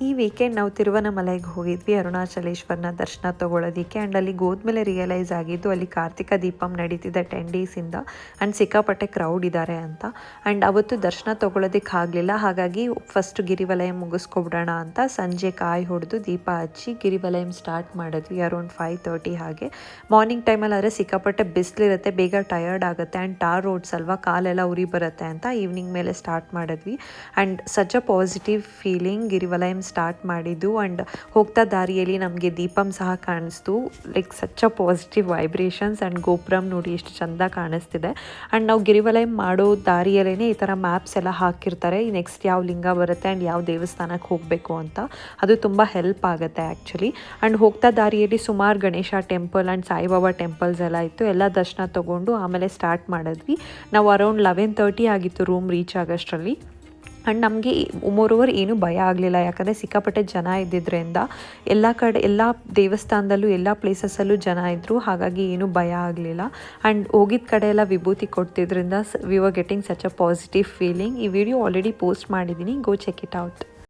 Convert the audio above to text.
ಈ ವೀಕೆಂಡ್ ನಾವು ತಿರುವನಮಲೈಗೆ ಹೋಗಿದ್ವಿ ಅರುಣಾಚಲೇಶ್ವರನ ದರ್ಶನ ತೊಗೊಳೋದಕ್ಕೆ. ಆ್ಯಂಡ್ ಅಲ್ಲಿಗೆ ಹೋದ್ಮೇಲೆ ರಿಯಲೈಸ್ ಆಗಿದ್ದು ಅಲ್ಲಿ ಕಾರ್ತಿಕ ದೀಪಂ ನಡೀತಿದೆ 10 ಡೇಸಿಂದ. ಆ್ಯಂಡ್ ಸಿಕ್ಕಾಪಟ್ಟೆ ಕ್ರೌಡ್ ಇದ್ದಾರೆ ಅಂತ. ಆ್ಯಂಡ್ ಅವತ್ತು ದರ್ಶನ ತೊಗೊಳೋದಕ್ಕೆ ಆಗಲಿಲ್ಲ. ಹಾಗಾಗಿ ಫಸ್ಟ್ ಗಿರಿವಲಯ ಮುಗಿಸ್ಕೊಬಿಡೋಣ ಅಂತ ಸಂಜೆ ಕಾಯಿ ಹೊಡೆದು ದೀಪ ಹಚ್ಚಿ ಗಿರಿವಲಯಂ ಸ್ಟಾರ್ಟ್ ಮಾಡಿದ್ವಿ ಅರೌಂಡ್ 5:30 ಹಾಗೆ. ಮಾರ್ನಿಂಗ್ ಟೈಮಲ್ಲಿ ಆದರೆ ಸಿಕ್ಕಾಪಟ್ಟೆ ಬಿಸಿಲಿರುತ್ತೆ, ಬೇಗ ಟಯರ್ಡ್ ಆಗುತ್ತೆ. ಆ್ಯಂಡ್ ಟಾರ್ ರೋಡ್ಸ್ ಅಲ್ವಾ, ಕಾಲೆಲ್ಲ ಉರಿ ಬರುತ್ತೆ ಅಂತ ಈವ್ನಿಂಗ್ ಮೇಲೆ ಸ್ಟಾರ್ಟ್ ಮಾಡಿದ್ವಿ. And such a positive feeling Girivalam start ಮಾಡಿದ್ದು. ಆ್ಯಂಡ್ ಹೋಗ್ತಾ ದಾರಿಯಲ್ಲಿ ನಮಗೆ ದೀಪಂ ಸಹ ಕಾಣಿಸ್ತು. Like such a positive vibrations. And gopuram ನೋಡಿ ಎಷ್ಟು ಚೆಂದ ಕಾಣಿಸ್ತಿದೆ. ಆ್ಯಂಡ್ ನಾವು ಗಿರಿವಲಯಂ ಮಾಡೋ ದಾರಿಯಲ್ಲೇ ಈ ಥರ ಮ್ಯಾಪ್ಸ್ ಎಲ್ಲ ಹಾಕಿರ್ತಾರೆ, ನೆಕ್ಸ್ಟ್ ಯಾವ ಲಿಂಗ ಬರುತ್ತೆ ಆ್ಯಂಡ್ ಯಾವ ದೇವಸ್ಥಾನಕ್ಕೆ ಹೋಗಬೇಕು ಅಂತ. ಅದು ತುಂಬ ಹೆಲ್ಪ್ ಆಗುತ್ತೆ ಆ್ಯಕ್ಚುಲಿ. ಆ್ಯಂಡ್ ಹೋಗ್ತಾ ದಾರಿಯಲ್ಲಿ ಸುಮಾರು Ganesha temple and Saibaba temples ಎಲ್ಲ ಇತ್ತು. ಎಲ್ಲ ದರ್ಶನ ತೊಗೊಂಡು ಆಮೇಲೆ ಸ್ಟಾರ್ಟ್ ಮಾಡಿದ್ವಿ. ನಾವು ಅರೌಂಡ್ 11:30 ಆಗಿತ್ತು ರೂಮ್ ರೀಚ್ ಆಗೋಷ್ಟರಲ್ಲಿ. ಆ್ಯಂಡ್ ನಮಗೆ ಮೋರೋವರ್ ಏನೂ ಭಯ ಆಗಲಿಲ್ಲ, ಯಾಕಂದರೆ ಸಿಕ್ಕಾಪಟ್ಟೆ ಜನ ಇದ್ದಿದ್ದರಿಂದ. ಎಲ್ಲ ಕಡೆ ಎಲ್ಲ ದೇವಸ್ಥಾನದಲ್ಲೂ ಎಲ್ಲ ಪ್ಲೇಸಸಲ್ಲೂ ಜನ ಇದ್ದರು, ಹಾಗಾಗಿ ಏನೂ ಭಯ ಆಗಲಿಲ್ಲ. ಆ್ಯಂಡ್ ಹೋಗಿದ್ದ ಕಡೆ ಎಲ್ಲ ವಿಭೂತಿ ಕೊಡ್ತಿದ್ರಿಂದ we were getting such a positive feeling. ಈ ವಿಡಿಯೋ ಆಲ್ರೆಡಿ ಪೋಸ್ಟ್ ಮಾಡಿದ್ದೀನಿ, ಗೋ ಚೆಕ್ ಇಟ್ ಔಟ್.